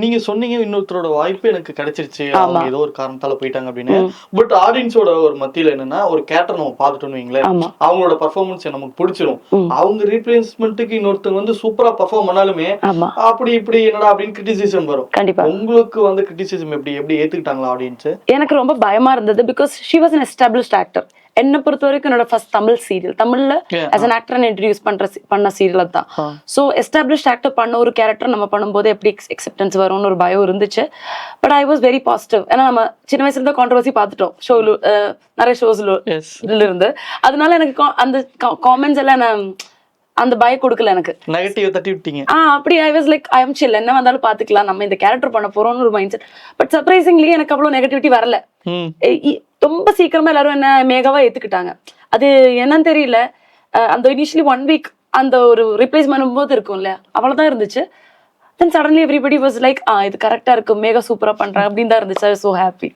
நீங்க சொன்னீங்க இன்னொருத்தரோட வாய்ப்பு எனக்கு கிடைச்சிருச்சு, அவங்க ஏதோ ஒரு காரணத்தால போயிட்டாங்க அப்படின்னு. பட் ஆடியன்ஸோட ஒரு மத்தியில என்னன்னா, ஒரு கேரக்டர் நம்ம பார்த்துட்டோம்னு வைங்களேன், அவங்களோட பர்ஃபார்மன்ஸ் நமக்கு பிடிச்சிரும். அவங்க ரீப்ளேஸ்மெண்ட்டுக்கு இன்னொருத்தங்க வந்து சூப்பரா பர்ஃபார்ம் பண்ணாலுமே அப்படி இப்படி என்னடா அப்படின்னு கிரிட்டிசிசம் வரும். கண்டிப்பா உங்களுக்கு வந்து கிரிட்டிசிசம் எப்படி எப்படி ஏத்துக்கிட்டாங்களா ஆடியன்ஸ்? எனக்கு ரொம்ப பயமா இருந்தது. Because she was an established actor. என்ன பொறுத்த வரைக்கும் என்னோட ஃபர்ஸ்ட் தமிழ் சீரியல், தமிழ்ல ஆஸ் அன் ஆக்டர் இன்ட்ரடியூஸ் பண்ண சீரியல் தான். ஸோ எஸ்டாப்ளிஷ்ட் ஆக்டர் பண்ண ஒரு கேரக்டர் நம்ம பண்ணும்போது எப்படி எக்ஸெப்டன்ஸ் வரும்னு ஒரு பயம் இருந்துச்சு. But I was very positive. ஏன்னா நம்ம சின்ன வயசுல தான் கான்ட்ரவர்சி பார்த்துட்டோம் ஷோல, நிறைய ஷோஸ்ல இருந்து. அதனால எனக்கு அந்த காமெண்ட்ஸ் எல்லாம் அந்த பயம் கொடுக்கல எனக்கு. நெகட்டிவ் தட்டி விட்டீங்க. அப்படி ஐ வாஸ் லைக் ஐ அம் சில், என்ன வந்தாலும் பாத்துக்கலாம், நம்ம இந்த கேரக்டர் பண்ண போறோம்னு ஒரு மைண்ட் செட். பட் சர்ப்ரைசிங்லி எனக்கு அவ்வளவு நெகட்டிவிட்டி வரல. ரொம்ப சீக்கிரமா எல்லாரும் என்ன மேகாவா ஏத்துக்கிட்டாங்க. அது என்னன்னு தெரியல. அந்த இனிஷியலி 1 வீக் அந்த ஒரு ரிப்ளேஸ் பண்ணும்போது இருக்கும் இல்லையா, அவ்வளவுதான் இருந்துச்சு. Then suddenly everybody was like இது கரெக்டா இருக்கு, மேகா சூப்பரா பண்றாங்க அப்படின்னு தான் இருந்துச்சு. I was so happy.